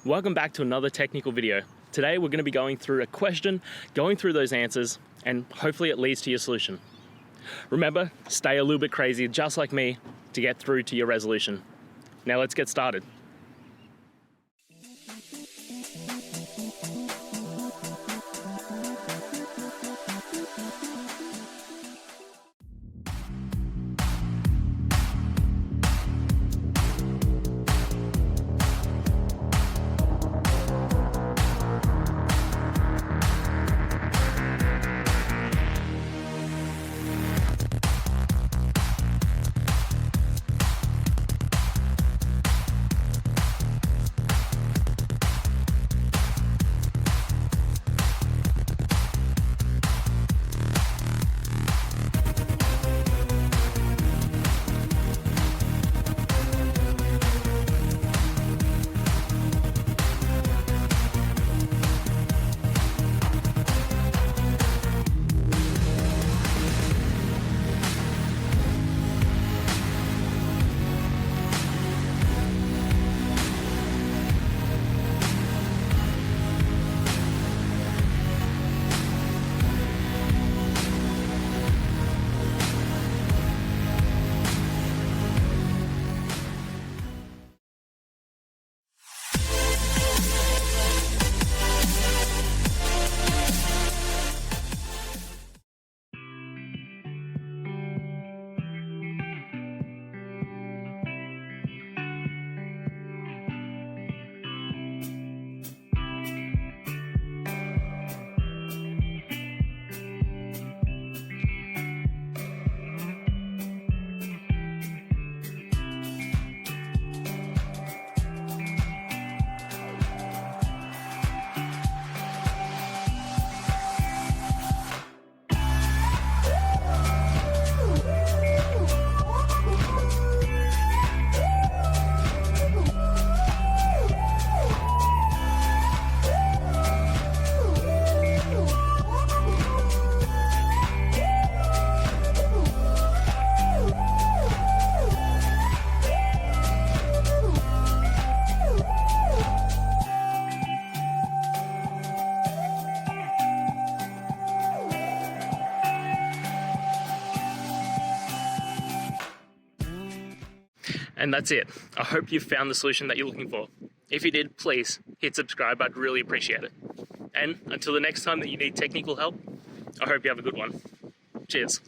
Welcome back to another technical video. Today we're going to be going through a question, going through those answers, and hopefully it leads to your solution. Remember, stay a little bit crazy, just like me, to get through to your resolution. Now let's get started. And that's it. I hope you found the solution that you're looking for. If you did, please hit subscribe. I'd really appreciate it. And until the next time that you need technical help, I hope you have a good one. Cheers.